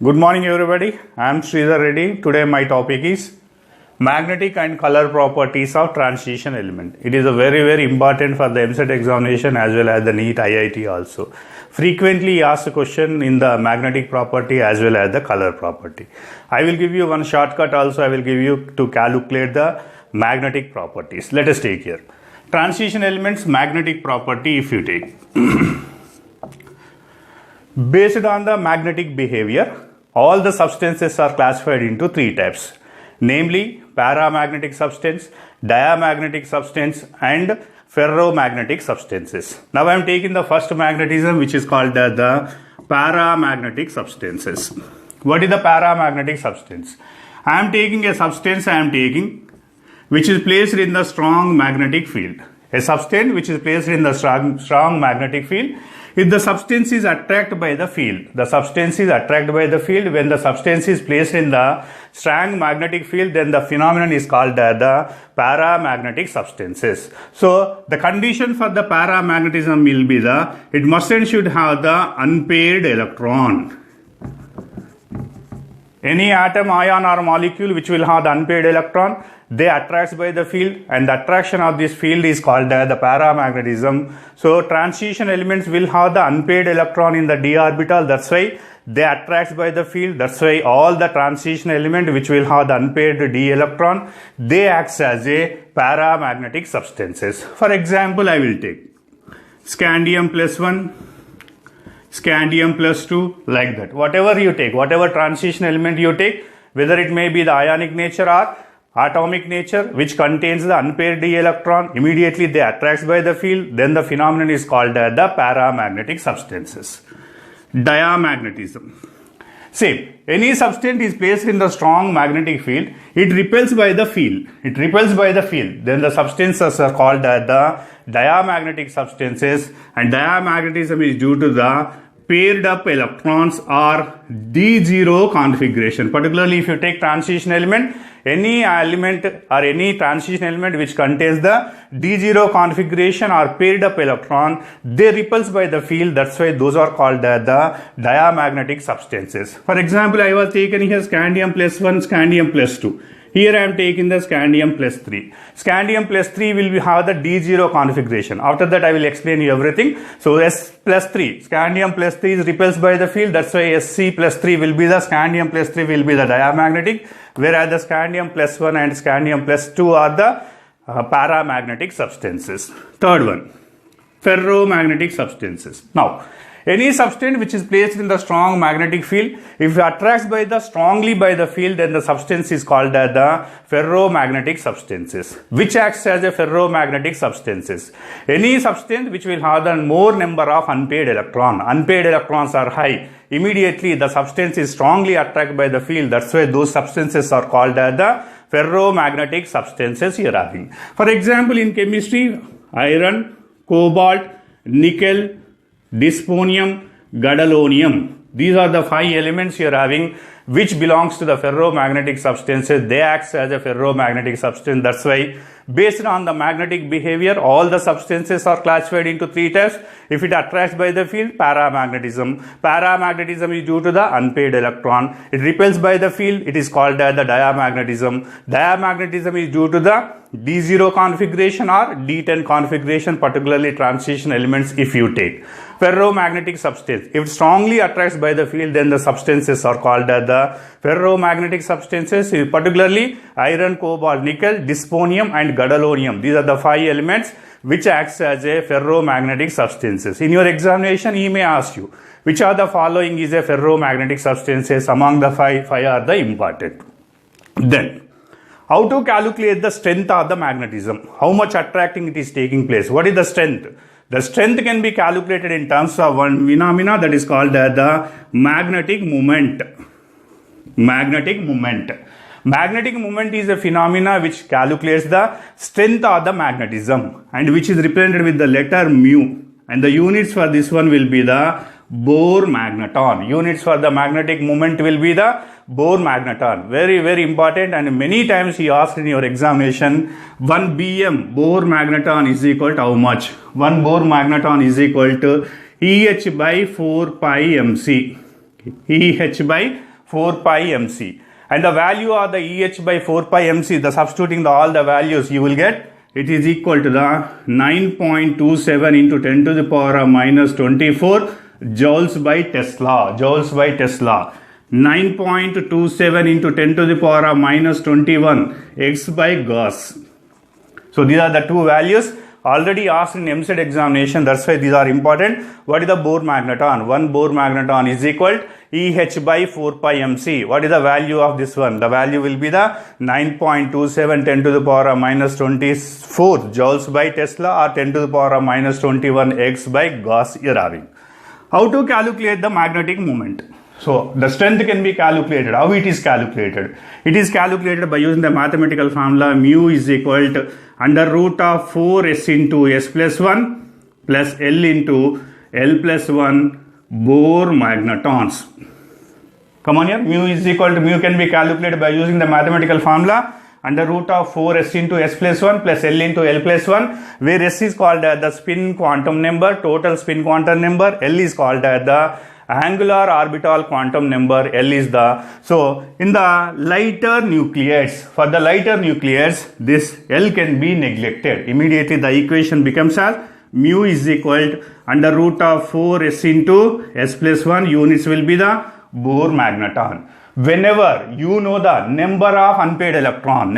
Good morning everybody. I am Sridhar Reddy. Today my topic is magnetic and color properties of transition element. It is a very important for the MCET examination as well as the NEET IIT also. Frequently asked question in the magnetic property as well as the color property. I will give you one shortcut also. I will give you to calculate the magnetic properties. Let us take here. Transition elements magnetic property if you take. Based on the magnetic behavior, all the substances are classified into three types, namely paramagnetic substance, diamagnetic substance and ferromagnetic substances. Now I am taking the first magnetism, which is called the paramagnetic substances. What is the paramagnetic substance? I am taking a substance which is placed in the strong magnetic field. A substance which is placed in the strong magnetic field. If the substance is attracted by the field, when the substance is placed in the strong magnetic field, then the phenomenon is called the paramagnetic substances. So the condition for the paramagnetism will be it must and should have the unpaired electron. Any atom, ion or molecule which will have the unpaired electron, they attracts by the field, and the attraction of this field is called the paramagnetism. So transition elements will have the unpaired electron in the d orbital, that's why they attracts by the field. That's why all the transition element which will have the unpaired d electron, they acts as a paramagnetic substances. For example, I will take scandium plus 1, scandium plus 2, like that. Whatever you take, whatever transition element you take, whether it may be the ionic nature or atomic nature which contains the unpaired d electron, immediately they attracts by the field, then the phenomenon is called the paramagnetic substances. Diamagnetism. Say, any substance is placed in the strong magnetic field, it repels by the field. Then the substances are called the diamagnetic substances, and diamagnetism is due to the paired up electrons or D0 configuration. Particularly if you take transition element, any element or any transition element which contains the D0 configuration or paired up electron, they repels by the field. That's why those are called the diamagnetic substances. For example, I was taking here scandium plus 1, scandium plus 2. Here I am taking the scandium plus 3. Scandium plus 3 will have the D0 configuration. After that I will explain you everything. So S plus 3, scandium plus 3 is repels by the field. That's why Sc plus 3 will be the scandium plus 3 will be the diamagnetic, whereas the scandium plus 1 and scandium plus 2 are the paramagnetic substances. Third one, ferromagnetic substances. Now, any substance which is placed in the strong magnetic field, if it attracts strongly by the field, then the substance is called the ferromagnetic substances. Which acts as a ferromagnetic substances? Any substance which will have the more number of unpaired electrons are high, immediately the substance is strongly attracted by the field. That's why those substances are called the ferromagnetic substances you are having. For example, in chemistry, iron, cobalt, nickel, dysprosium, gadolinium. These are the 5 elements you are having which belongs to the ferromagnetic substances. They act as a ferromagnetic substance. That's why based on the magnetic behavior, all the substances are classified into 3 types. If it attracts by the field, paramagnetism. Paramagnetism is due to the unpaired electron. It repels by the field, it is called the diamagnetism. Diamagnetism is due to the D0 configuration or D10 configuration, particularly transition elements if you take. Ferromagnetic substance, if it strongly attracts by the field, then the substances are called the ferromagnetic substances, particularly iron, cobalt, nickel, dysprosium and gadolinium. These are the 5 elements which acts as a ferromagnetic substances. In your examination, he may ask you, which are the following is a ferromagnetic substances? Among the 5 are the important. Then, how to calculate the strength of the magnetism? How much attracting it is taking place? What is the strength? The strength can be calculated in terms of one phenomena that is called the magnetic moment. Magnetic moment. Magnetic moment is a phenomena which calculates the strength of the magnetism and which is represented with the letter mu. And the units for this one will be the Bohr magneton. Units for the magnetic moment will be the Bohr magneton. Very important, and many times he asked in your examination, 1 bm Bohr magneton is equal to how much? 1 Bohr magneton is equal to EH by 4 pi mc. EH by 4 pi mc. And the value of the EH by 4 pi mc, the substituting all the values, you will get it is equal to the 9.27 into 10 to the power of minus 24 joules by Tesla. Joules by Tesla. 9.27 into 10 to the power of minus 21 x by Gauss. So these are the two values already asked in MCET examination. That's why these are important. What is the Bohr magneton? One Bohr magneton is equal to EH by 4 pi mc. What is the value of this one? The value will be the 9.27 10 to the power of minus 24 joules by Tesla or 10 to the power of minus 21 x by Gauss you are having. How to calculate the magnetic moment? So the strength can be calculated. How it is calculated? It is calculated by using the mathematical formula mu is equal to under root of 4s into s plus 1 plus L into L plus 1 Bohr magnetons. Come on here, mu is equal to mu can be calculated by using the mathematical formula under root of 4s into s plus 1 plus L into L plus 1, where s is called the spin quantum number, total spin quantum number, L is called the angular orbital quantum number, L is the, so in the lighter nucleus, for the lighter nucleus, this L can be neglected. Immediately the equation becomes as mu is equal to under root of 4s into s plus 1, units will be the Bohr magneton. Whenever you know the number of unpaired electron,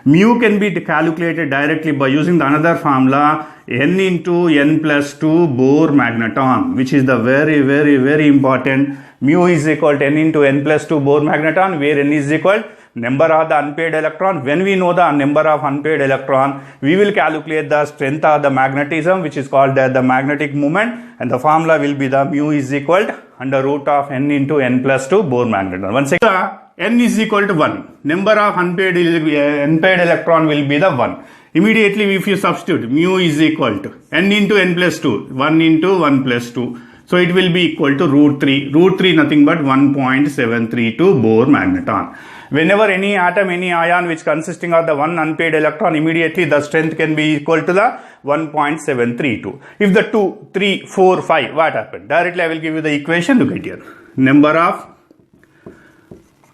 mu can be calculated directly by using the another formula n into n plus 2 Bohr magneton, which is the very important. Mu is equal to n into n plus 2 Bohr magneton, where n is equal number of the unpaired electron. When we know the number of unpaired electron, we will calculate the strength of the magnetism, which is called the magnetic moment, and the formula will be the mu is equal to under root of n into n plus 2 Bohr magneton. Once again, n is equal to 1. Number of unpaired electron will be the 1. Immediately if you substitute mu is equal to n into n plus 2, 1 into 1 plus 2. So it will be equal to root 3. Root 3 nothing but 1.732 Bohr magneton. Whenever any atom, any ion which consisting of the one unpaired electron, immediately the strength can be equal to the 1.732. If the 2, 3, 4, 5, what happened? Directly I will give you the equation. Look at here. Number of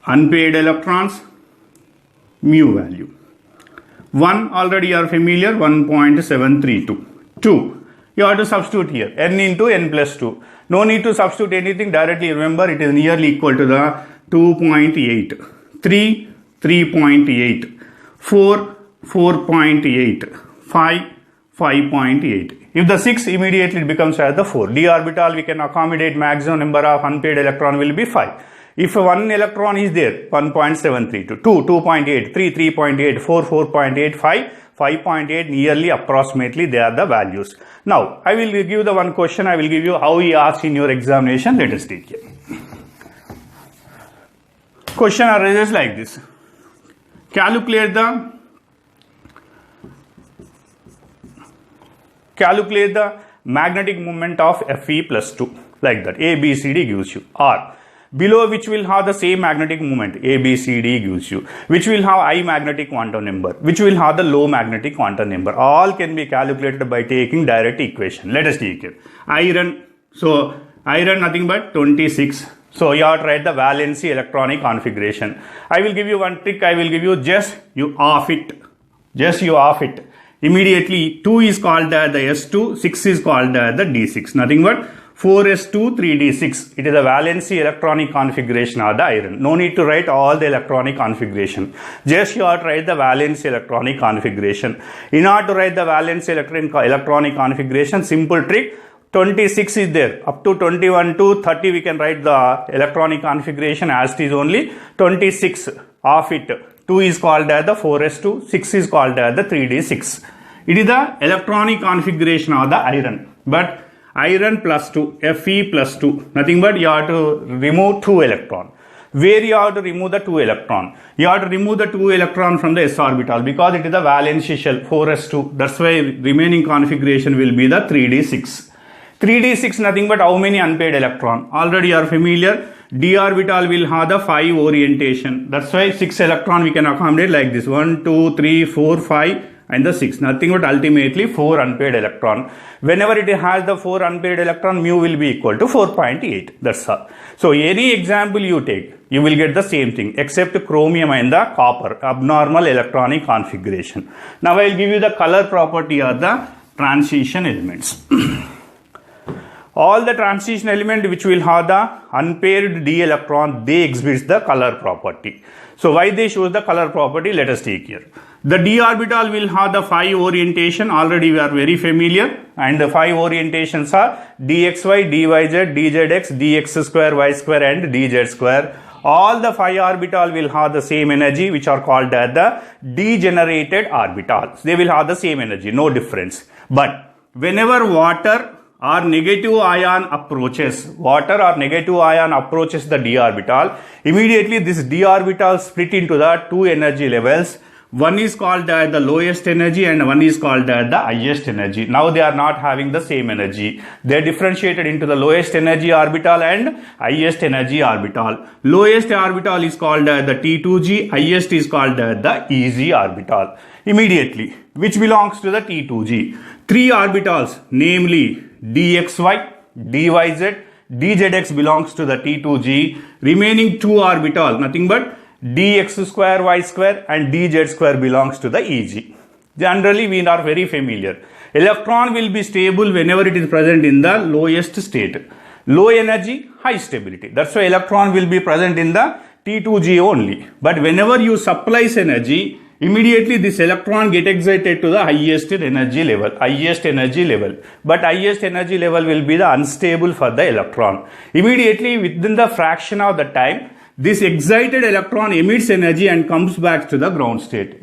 unpaired electrons, mu value. 1 already you are familiar, 1.732. 2, you have to substitute here, n into n plus 2. No need to substitute anything, directly remember it is nearly equal to the 2.8. 3, 3.8, 4, 4.8, 5, 5.8. If the 6, immediately it becomes as the 4. D orbital we can accommodate maximum number of unpaired electron will be 5. If one electron is there, 1.732, 2, 2.8, 3, 3.8, 4, 4.8, 5, 5.8, nearly approximately they are the values. Now, I will give the one question, I will give you how he asks in your examination. Let us take it. Question arises like this. Calculate the magnetic moment of Fe plus 2, like that. A, B, C, D gives you. Or below which will have the same magnetic moment, A, B, C, D gives you, which will have high magnetic quantum number, which will have the low magnetic quantum number. All can be calculated by taking direct equation. Let us take it. Iron, so iron nothing but 26. So you have to write the valency electronic configuration. I will give you one trick. I will give you just you off it. Immediately 2 is called the S2, 6 is called the D6. Nothing but 4s2, 3d6. It is a valency electronic configuration of the iron. No need to write all the electronic configuration. Just you have to write the valency electronic configuration. In order to write the valency electronic configuration, simple trick. 26 is there. Up to 21 to 30 we can write the electronic configuration as it is only. 26 of it. 2 is called as the 4s2. 6 is called as the 3d6. It is the electronic configuration of the iron. But iron plus 2, Fe plus 2. Nothing but you have to remove 2 electron. Where you have to remove the 2 electron? You have to remove the 2 electron from the s orbital because it is the valence shell 4s2. That's why remaining configuration will be the 3d6. 3d6 nothing but how many unpaired electron? Already you are familiar. D orbital will have the 5 orientation. That's why 6 electron we can accommodate like this. 1, 2, 3, 4, 5 and the 6. Nothing but ultimately 4 unpaired electron. Whenever it has the 4 unpaired electron, mu will be equal to 4.8. That's all. So any example you take, you will get the same thing except chromium and the copper, abnormal electronic configuration. Now I will give you the color property of the transition elements. All the transition element which will have the unpaired d electron, they exhibit the color property. So why they show the color property, let us take here. The d orbital will have the 5 orientation, already we are very familiar, and the 5 orientations are dxy, dyz, dzx, dx square, y square and dz square. All the 5 orbital will have the same energy, which are called as the degenerated orbitals. They will have the same energy, no difference. But whenever water or negative ion approaches the d orbital, immediately this d orbital split into the 2 energy levels. One is called as the lowest energy and one is called as the highest energy. Now they are not having the same energy. They are differentiated into the lowest energy orbital and highest energy orbital. Lowest orbital is called as the T2g, highest is called as the EG orbital. Immediately, which belongs to the T2g. 3 orbitals, namely dxy, dyz, dzx belongs to the T2g. Remaining 2 orbital, nothing but dx square, y square and dz square belongs to the EG. Generally, we are very familiar. Electron will be stable whenever it is present in the lowest state. Low energy, high stability. That's why electron will be present in the T2g only. But whenever you supply energy, immediately this electron get excited to the highest energy level. But highest energy level will be the unstable for the electron. Immediately within the fraction of the time, this excited electron emits energy and comes back to the ground state.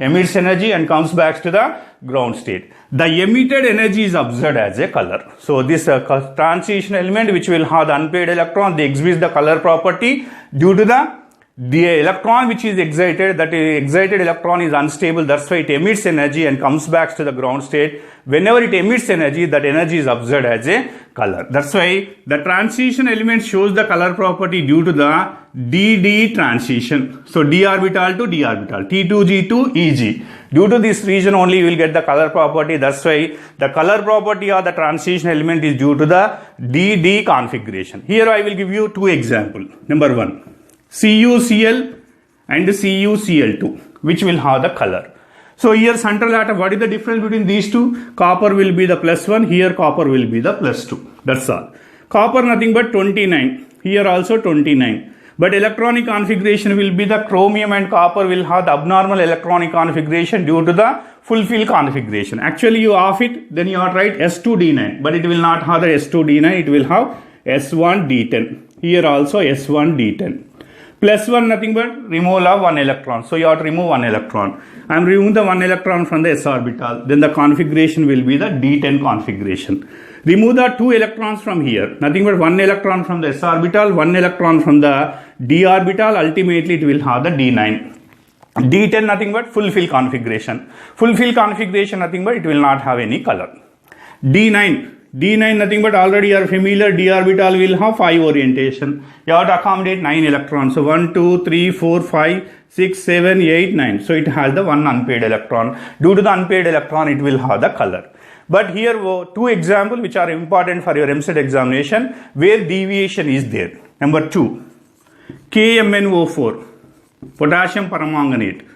The emitted energy is observed as a color. So this transition element which will have the unpaired electron, they exhibit the color property due to the electron which is excited, that excited electron is unstable, that's why it emits energy and comes back to the ground state. Whenever it emits energy, that energy is observed as a color. That's why the transition element shows the color property due to the dd transition. So d orbital to d orbital, T2g to EG. Due to this region only you will get the color property. That's why the color property of the transition element is due to the dd configuration. Here I will give you 2 examples. Number 1. CuCl and CuCl2, which will have the color. So here central atom, what is the difference between these two? Copper will be the +1, here copper will be the +2. That's all. Copper nothing but 29, here also 29. But electronic configuration will be the chromium and copper will have the abnormal electronic configuration due to the fulfill configuration. Actually you off it, then you are write S2D9, but it will not have the S2D9, it will have S1D10. Here also S1D10. +1 nothing but removal of 1 electron. So you have to remove 1 electron. I am removing the 1 electron from the s orbital. Then the configuration will be the D10 configuration. Remove the 2 electrons from here. Nothing but 1 electron from the s orbital, 1 electron from the d orbital. Ultimately it will have the D9. D10 nothing but fulfill configuration. Fulfill configuration nothing but it will not have any color. D9 nothing but already you are familiar, d orbital will have 5 orientation. You have to accommodate 9 electrons. So 1, 2, 3, 4, 5, 6, 7, 8, 9. So it has the 1 unpaired electron. Due to the unpaired electron, it will have the color. But here 2 examples which are important for your EAMCET examination where deviation is there. Number 2, KMnO4, potassium permanganate.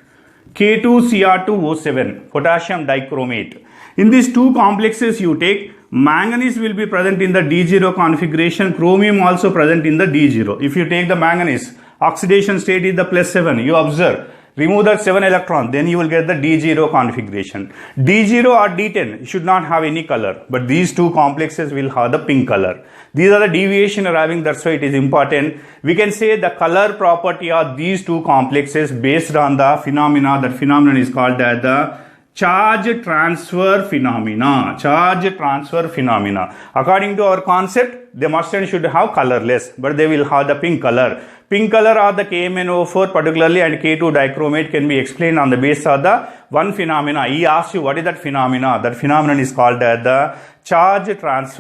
K2Cr2O7, potassium dichromate. In these 2 complexes you take, manganese will be present in the D0 configuration, chromium also present in the D0. If you take the manganese, oxidation state is the +7, you observe, remove that 7 electron, then you will get the D0 configuration. D0 or D10 should not have any color, but these 2 complexes will have the pink color. These are the deviation you are having, that's why it is important. We can say the color property of these 2 complexes based on the phenomena. That phenomenon is called as the charge transfer phenomena. According to our concept, they must and should have colorless, but they will have the pink color. Pink color of the KMnO4 particularly and K2 dichromate can be explained on the basis of the one phenomena. He asks you what is that phenomena. That phenomenon is called as the charge transfer